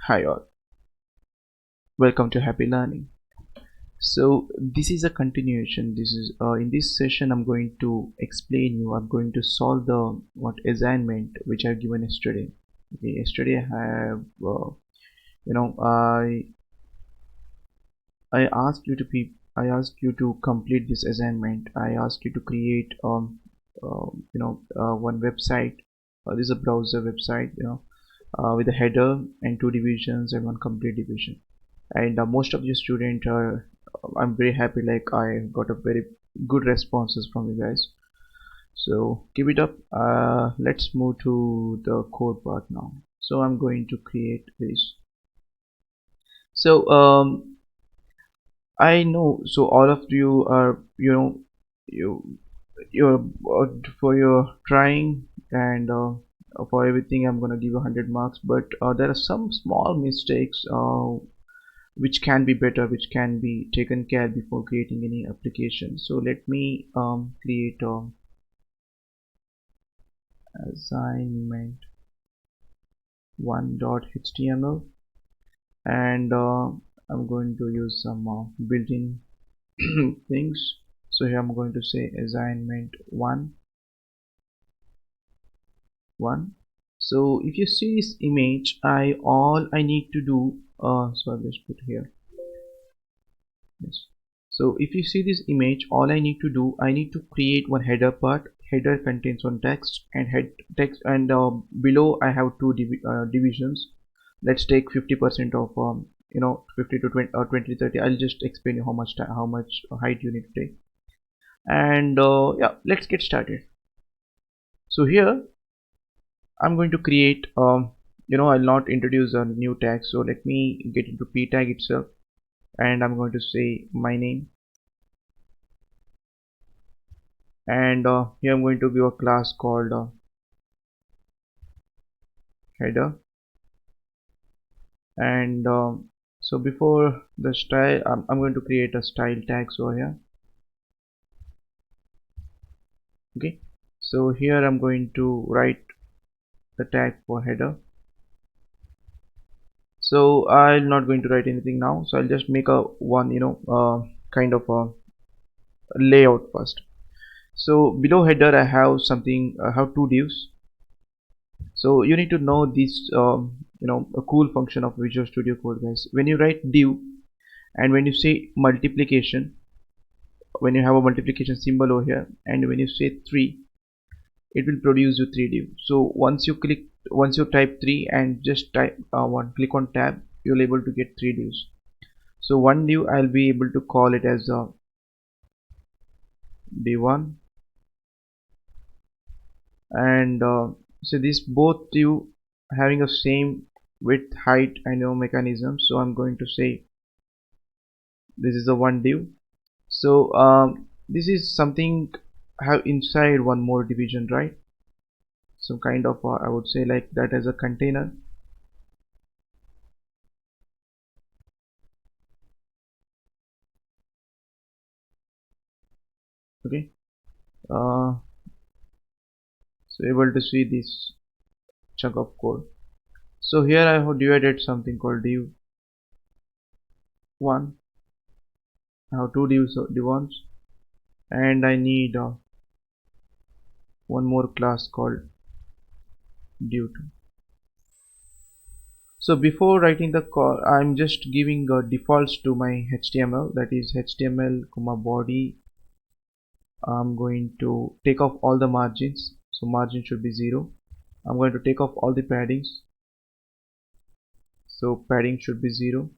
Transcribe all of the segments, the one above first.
Hi all, welcome to Happy Learning. So this is a continuation. This is in this session I'm going to explain you. I'm going to solve the what assignment which I've given yesterday. Okay, yesterday I have you know I asked you to I asked you to complete this assignment. I asked you to create one website. This is a browser website. With a header and two divisions and one complete division. And most of you students are, I'm very happy, like I got a very good responses from you guys, so keep it up. Let's move to the code part now. So I'm going to create this. So I know, so all of you are, you're for your trying, and for everything I'm gonna give you 100 marks, but there are some small mistakes which can be better, which can be taken care before creating any application. So let me create a assignment 1.html, and I'm going to use some built-in things. So here I'm going to say assignment 1. So if you see this image, all I need to do, so I'll just put here. Yes. So if you see this image, all I need to do, I need to create one header part. Header contains one text and head text, and below I have two divisions. Let's take 50% of 50 to 20 or 20 30. I'll just explain you how much height you need to take. And yeah, let's get started. So here I'm going to create I'll not introduce a new tag, so let me get into p tag itself, and I'm going to say my name, and here I'm going to give a class called header. And so before the style, I'm going to create a style tags over here. Okay, so here I'm going to write the tag for header. So I'm not going to write anything now, so I'll just make a one kind of a layout first. So below header I have something, I have two divs. So you need to know this a cool function of Visual Studio Code, guys. When you write div and when you say multiplication, when you have a multiplication symbol over here, and when you say 3, it will produce you 3 div. So once you type 3 and just type click on tab, you'll able to get 3 divs. So one div I'll be able to call it as div1, and so these both div having a same width, height, and mechanism. So I'm going to say this is the one div. So this is something have inside one more division, right? Some kind of I would say like that as a container. Okay, uh, so able to see this chunk of code. So here I have divided something called div1. I have two div1s, and I need one more class called div2. So before writing the call, I'm just giving defaults to my HTML, that is HTML comma body. I'm going to take off all the margins, so margin should be 0. I'm going to take off all the paddings, so padding should be 0.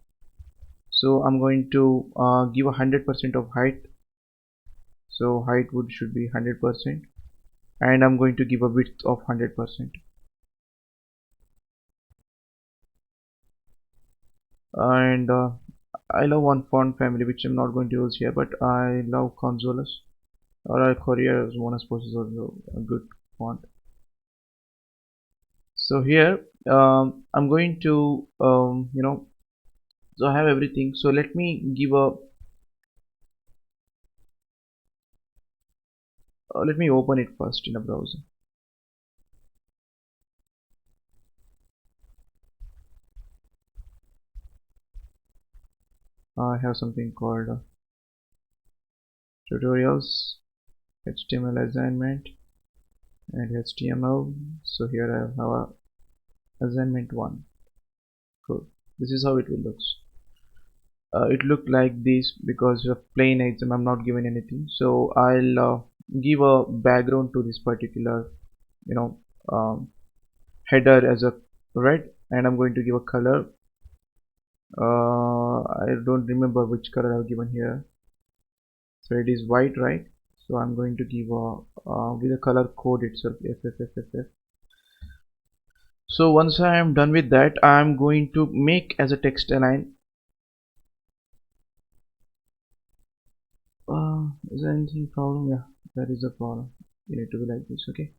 So I'm going to give 100% of height, so height should be 100%, and I'm going to give a width of 100%. And I love one font family which I'm not going to use here, but I love Consolas, or Courier Monas is also a good font. So here I'm going to so I have everything. So let me give a let me open it first in a browser. I have something called tutorials, HTML assignment, and HTML. So here I have assignment 1. Cool. This is how it will look. It looked like this because of plain exam I'm not given anything, so I'll give a background to this particular, you know, header as a red, and I'm going to give a color. I don't remember which color I've given here, so it is white, right? So I'm going to give a with the color code itself, FFFFF. So once I am done with that, I'm going to make as a text align. Is there anything problem? Yeah, that is a problem. You need to be like this, okay?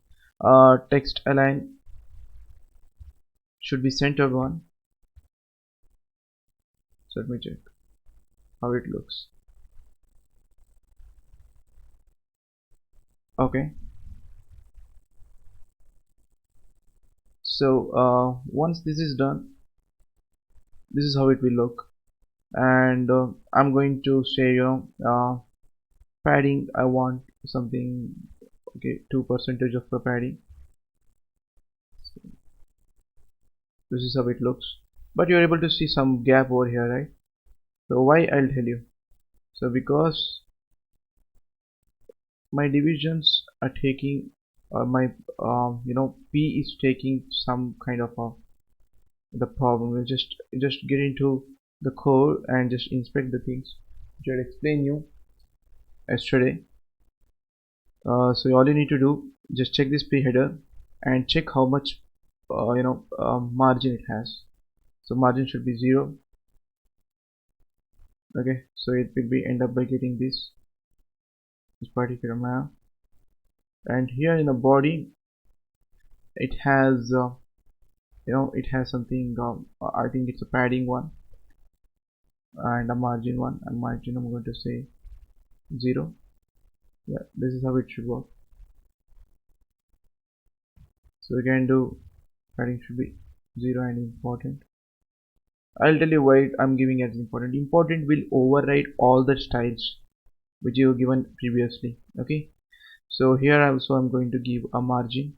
Text align should be centered one. So let me check how it looks. Okay. So once this is done, this is how it will look. And I'm going to say, padding. I want something. Okay, 2% of the padding. This is how it looks. But you're able to see some gap over here, right? So why, I'll tell you. So because my divisions are taking my P is taking some kind of the problem. We'll just get into the code and just inspect the things which I explained you yesterday. So all you need to do, just check this P header and check how much margin it has. So margin should be 0. Okay, so it will be end up by getting this particular map. And here in the body it has it has something, I think it's a padding one and a margin one, and margin I'm going to say 0. Yeah, this is how it should work. So we can do padding should be 0 and important. I'll tell you why I'm giving as important. Important will override all the styles which you have given previously. Okay, so here also I'm going to give a margin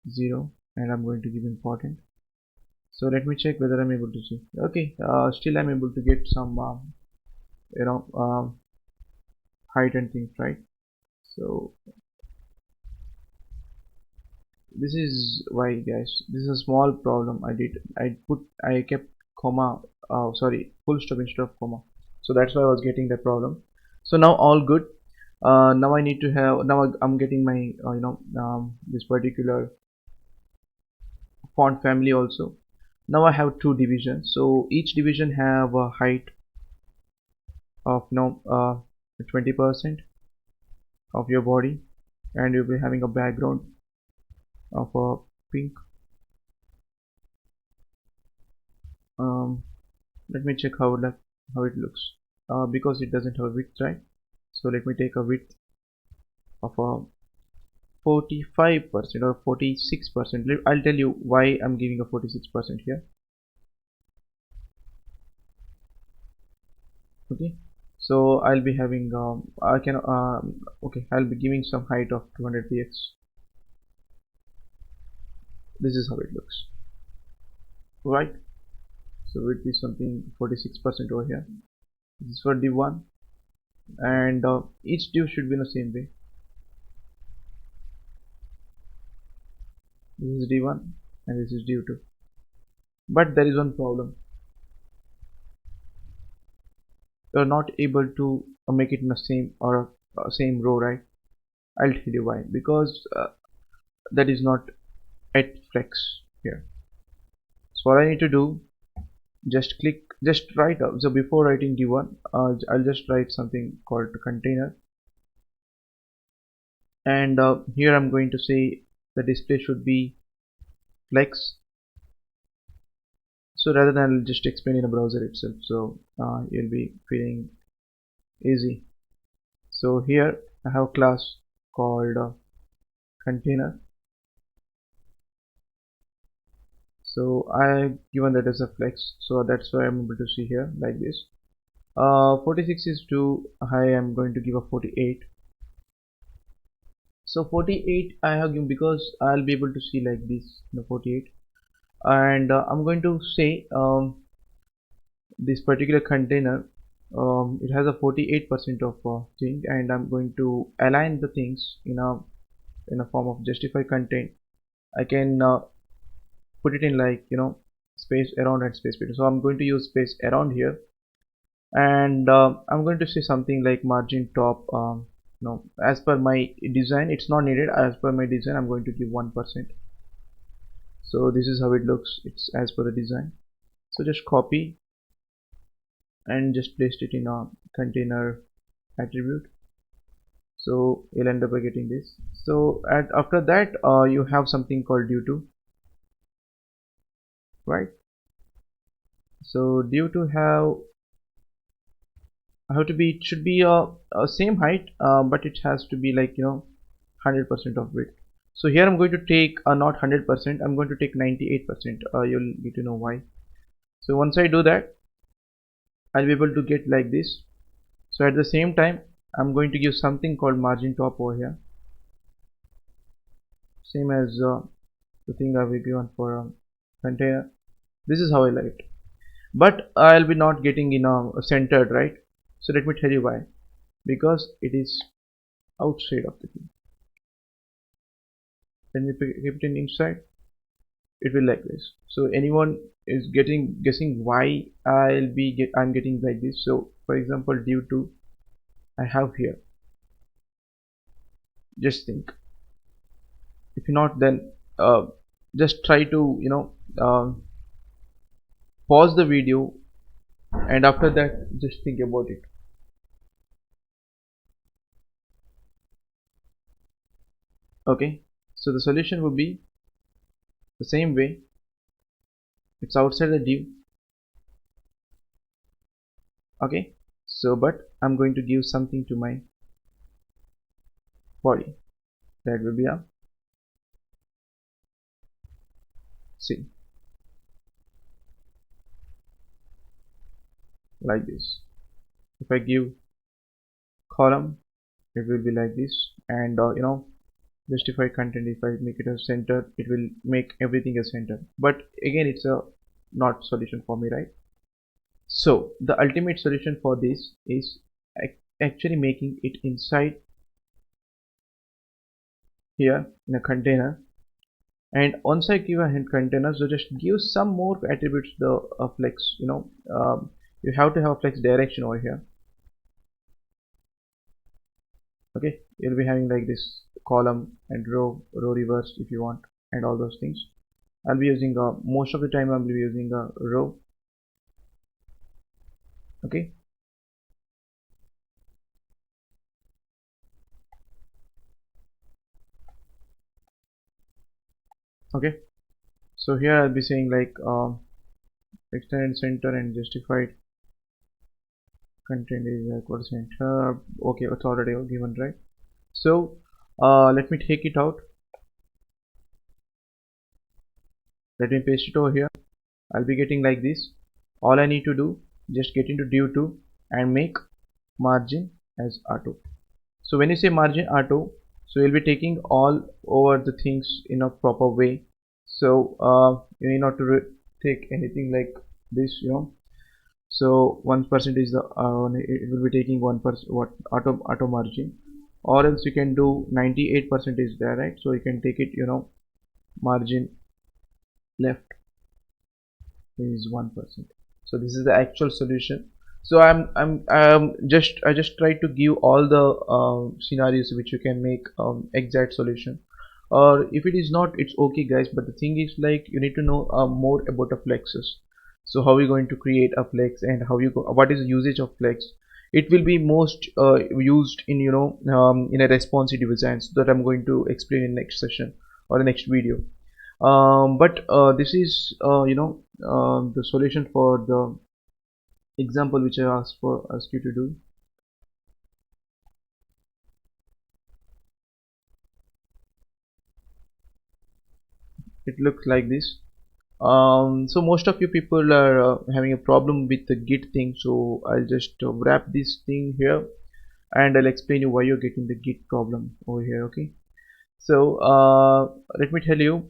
0 and I'm going to give important. So let me check whether I'm able to see. Okay, still I'm able to get some height and things, right? So this is why, guys, this is a small problem I did. I kept comma, sorry, full stop instead of comma, so that's why I was getting that problem. So now all good. Now I need to have, now I'm getting my this particular font family also. Now I have 2 divisions, so each division have a height of 20% of your body, and you'll be having a background of a pink. Let me check how it looks, because it doesn't have a width, right? So let me take a width of a 45% or 46%. I'll tell you why I'm giving a 46% here. Okay, so I'll be having I can okay, I'll be giving some height of 200 px. This is how it looks, right? So width is something 46% over here. This is for div 1, and each div should be in the same way. This is div 1 and this is div 2, but there is one problem. You're not able to make it in the same or same row, right? I'll tell you why. Because that is not at flex here. So what I need to do, just write up. So before writing d1, I'll just write something called container, and here I'm going to say the display should be flex. So rather than I'll just explain in the browser itself, so you'll be feeling easy. So here I have a class called container. So I given that as a flex, so that's why I'm able to see here like this. 46 is too high, I'm going to give a 48. So 48 I have given because I'll be able to see like this, 48. And I'm going to say this particular container, it has a 48% of thing, and I'm going to align the things in a form of justify content. I can put it in like space around and space between. So I'm going to use space around here, and I'm going to say something like margin top. No, as per my design, it's not needed. As per my design, I'm going to give 1%. So this is how it looks. It's as per the design. So just copy and just paste it in a container attribute. So you'll end up by getting this. So after that, you have something called due to, right? So due to have to be, it should be a same height, but it has to be like 100% of width. So here I'm going to take not 100%, I'm going to take 98%. You'll need to know why. So once I do that, I'll be able to get like this. So at the same time, I'm going to give something called margin top over here, same as the thing I will given for container. This is how I like it, but I'll be not getting centered, right? So let me tell you why. Because it is outside of the thing. When we keep it inside, it will like this. So anyone is guessing why I'm getting like this. So for example, due to I have here, just think. If not, then just try to pause the video, and after that just think about it. Okay, so the solution would be the same way. It's outside the div. Okay, so but I'm going to give something to my body. That will be a see, like this. If I give column, it will be like this, and justify content, if I make it a center, it will make everything a center. But again, it's a not solution for me, right? So the ultimate solution for this is actually making it inside here in a container. And once I give a hint container, so just give some more attributes, the flex, you have to have a flex direction over here. Okay, you'll be having like this column and row reverse if you want, and all those things. I'll be using most of the time I'll be using a row. Okay, okay, so here I'll be saying like extended center and justified content is equal to center. Okay, it's already given, right? So let me take it out, let me paste it over here. I'll be getting like this. All I need to do, just get into div 2 and make margin as auto. So when you say margin auto, so you'll be taking all over the things in a proper way. So you need not to take anything like this, so 1% is the it will be taking 1% what auto margin, or else you can do 98% is there, right? So you can take it, margin left is 1%. So this is the actual solution. So I just try to give all the scenarios which you can make exact solution, or if it is not, it's okay guys, but the thing is like you need to know more about the flexes. So how are you going to create a flex, and what is the usage of flex? It will be most used in in a responsive design, so that I'm going to explain in next session or the next video. But this is the solution for the example which I asked you to do. It looks like this. So most of you people are having a problem with the git thing, so I'll just wrap this thing here and I'll explain you why you're getting the git problem over here. Okay, so let me tell you,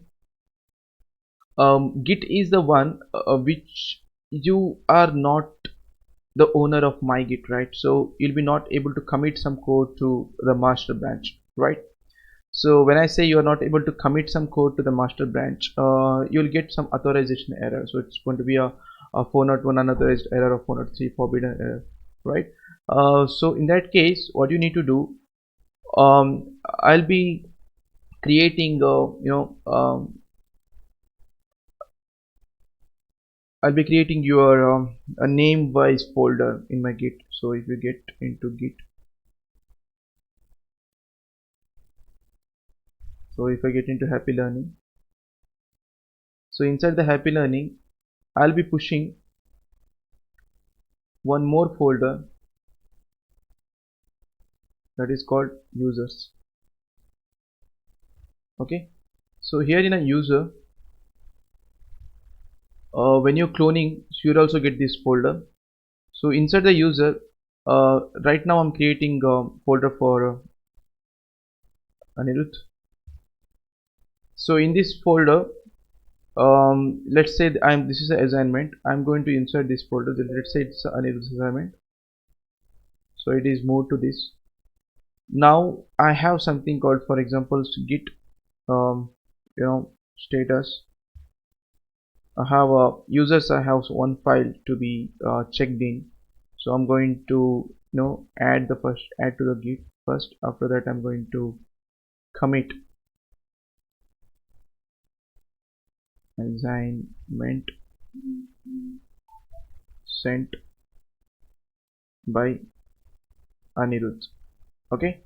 git is the one which you are not the owner of my git, right? So you'll be not able to commit some code to the master branch, right? So when I say you are not able to commit some code to the master branch, you'll get some authorization error. So it's going to be a 401 unauthorized error or 403 forbidden error, right? So in that case, what you need to do, I'll be creating, I'll be creating your a name wise folder in my git. So if you get into git, so if I get into happy learning, so inside the happy learning, I'll be pushing one more folder that is called users. Okay, so here in a user, when you're cloning, so you'll also get this folder. So inside the user, right now I'm creating a folder for Anirudh. So in this folder, let's say this is an assignment. I'm going to insert this folder. Let's say it's Anirudh's assignment. So it is moved to this. Now I have something called, for example, git status. I have users. I have one file to be checked in. So I'm going to add to the git first. After that I'm going to commit assignment sent by Anirudh. Okay,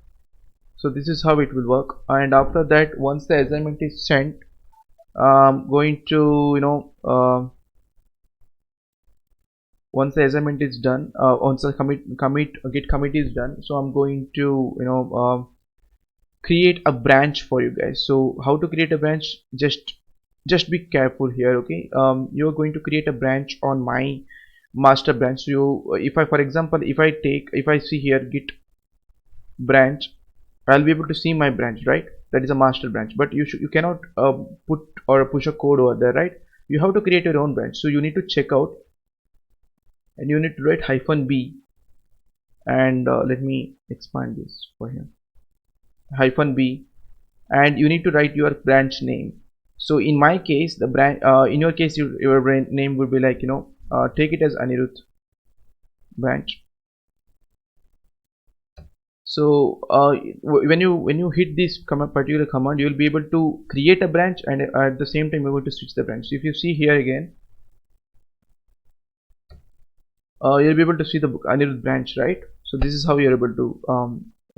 so this is how it will work. And after that, once the assignment is sent, I'm going to once the assignment is done, once the git commit is done, so I'm going to create a branch for you guys. So how to create a branch? Just be careful here. Okay, you're going to create a branch on my master branch. So if I, for example, if I see here git branch, I'll be able to see my branch, right? That is a master branch, but you cannot put or push a code over there, right? You have to create your own branch. So you need to check out and you need to write -b, and let me expand this for him. -b, and you need to write your branch name. So in my case, the branch in your case, your name would be like, take it as Anirudh branch. So when you hit this particular command, you will be able to create a branch, and at the same time you're going to switch the branch. So if you see here again, you'll be able to see the Anirudh branch, right? So this is how you're able to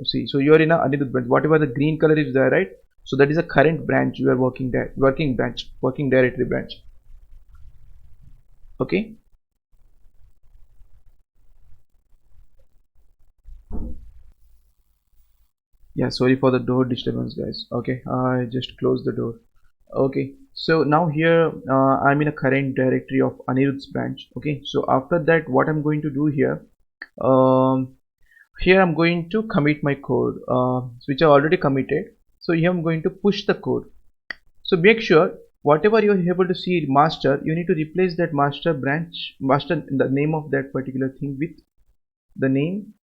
see. So you're in a Anirudh branch. Whatever the green color is there, right? So that is a current branch you are working there, working directory branch. Okay. Yeah, sorry for the door disturbance, guys. Okay, I just closed the door. Okay, so now here I'm in a current directory of Anirudh's branch. Okay, so after that, what I'm going to do here, um, here I'm going to commit my code, which I already committed. So here I'm going to push the code. So make sure whatever you're able to see master, you need to replace that master branch, the name of that particular thing with the name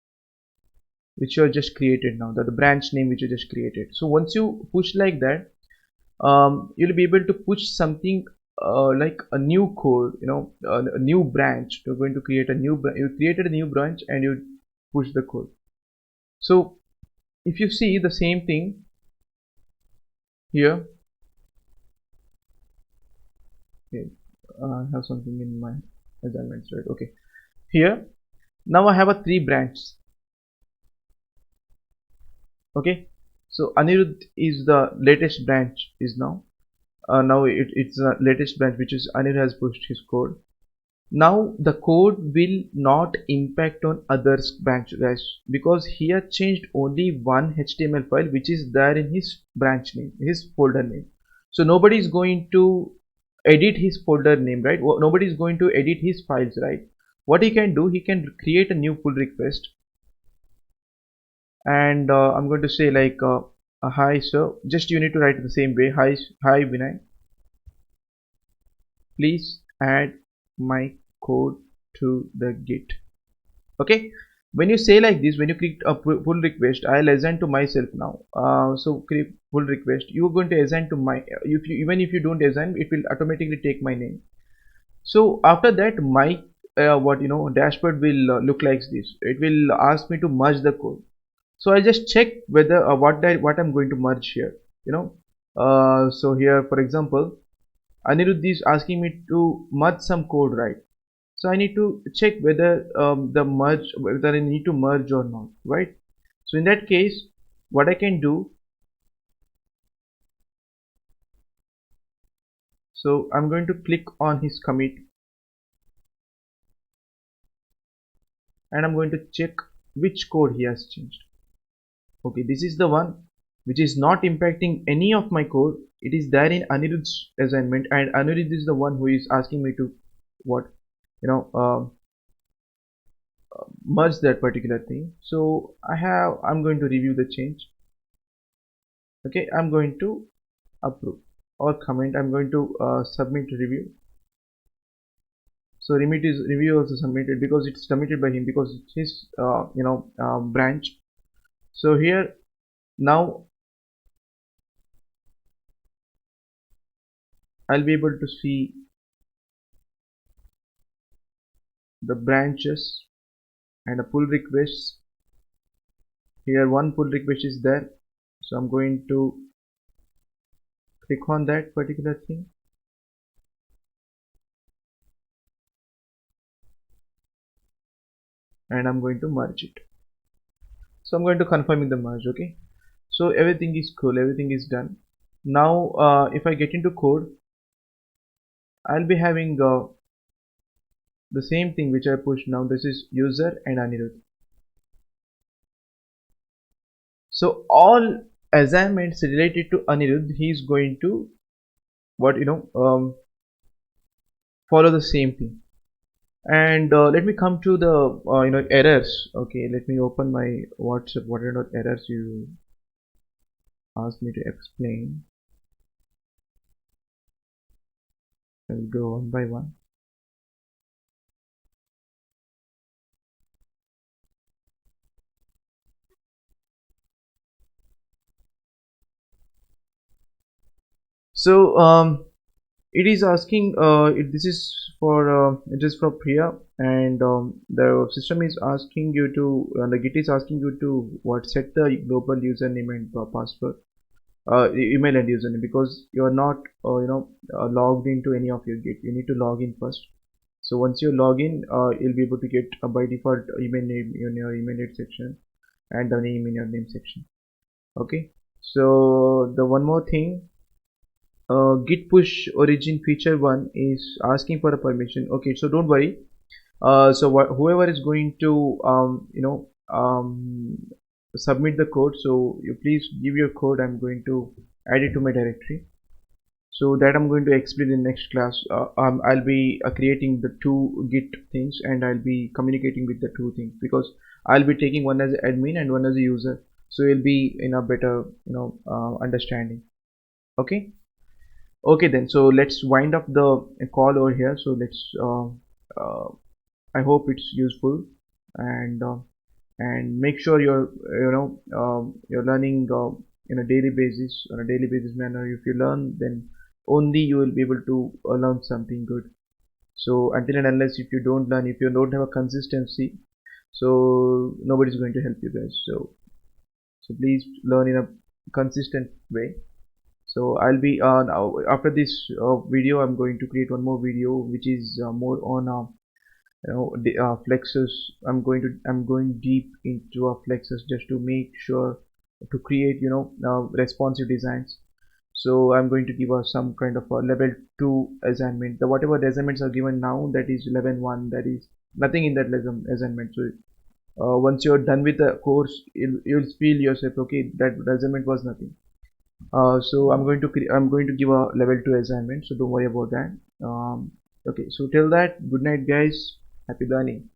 which you have just created now, the branch name which you just created. So once you push like that, you'll be able to push something like a new code, a new branch. You're going to create a you created a new branch and you push the code. So if you see the same thing here, okay, I have something in my assignments, right? Okay, here now I have a 3 branches. Okay, so Anirudh is the latest branch is now. Now it's the latest branch which is Anirudh has pushed his code. Now the code will not impact on others branch, guys, because he has changed only one HTML file which is there in his branch name, his folder name. So nobody is going to edit his folder name, right? Nobody is going to edit his files, right? What he can do, he can create a new pull request, and I'm going to say like hi sir, just you need to write it the same way. Hi Vinay, please add my code to the git. Okay, when you say like this, when you click a pull request, I'll assign to myself now. So click pull request, you're going to assign to my, if you, even if you don't assign, it will automatically take my name. So after that, my what dashboard will look like this. It will ask me to merge the code. So I just check whether what I'm going to merge here. So here, for example, Anirudh is asking me to merge some code, right? So I need to check whether whether I need to merge or not, right? So in that case, what I can do, so I'm going to click on his commit, and I'm going to check which code he has changed. Okay, this is the one which is not impacting any of my code. It is there in Anirudh's assignment, and Anirudh is the one who is asking me to what you know merge that particular thing. So I'm going to review the change. Okay, I'm going to approve or comment. I'm going to submit review. So review also submitted because it's submitted by him, because it's his branch. So here now I'll be able to see the branches and a pull requests. Here one pull request is there, so I'm going to click on that particular thing, and I'm going to merge it. So I'm going to confirm in the merge. Okay, so everything is cool, everything is done. Now if I get into code, I'll be having the same thing which I pushed. Now this is user and Anirudh. So all assignments related to Anirudh, he is going to what follow the same thing. And let me come to the errors. Okay, let me open my WhatsApp. What are the errors you asked me to explain? I'll go one by one. So it is asking this is for it is from Priya, and the system is asking you to the Git is asking you to what set the global username and password, email and username, because you are not logged into any of your Git. You need to log in first. So once you log in, you'll be able to get by default email name in your email aid section and the name in your name section. Okay, so the one more thing, git push origin feature 1 is asking for a permission. Okay, so don't worry. So whoever is going to submit the code, so you please give your code. I'm going to add it to my directory, so that I'm going to explain in next class. I'll be creating the two git things, and I'll be communicating with the two things, because I'll be taking one as admin and one as a user, so you'll be in a better understanding. Okay. Okay then, so let's wind up the call over here. So let's uh, I hope it's useful, and make sure you're learning in a daily basis, on a daily basis manner. If you learn, then only you will be able to learn something good. So until and unless if you don't learn, if you don't have a consistency, so nobody's going to help you guys. So please learn in a consistent way. So I'll be now after this video, I'm going to create one more video which is more on the flexes. I'm going deep into flexes just to make sure to create responsive designs. So I'm going to give us some kind of a level 2 assignment. The whatever the assignments are given now, that is level 1, that is nothing in that assignment. So once you're done with the course, you'll feel yourself, okay, that assignment was nothing. So I'm going to give a level 2 assignment, so don't worry about that. Okay, so till that, good night guys, happy learning.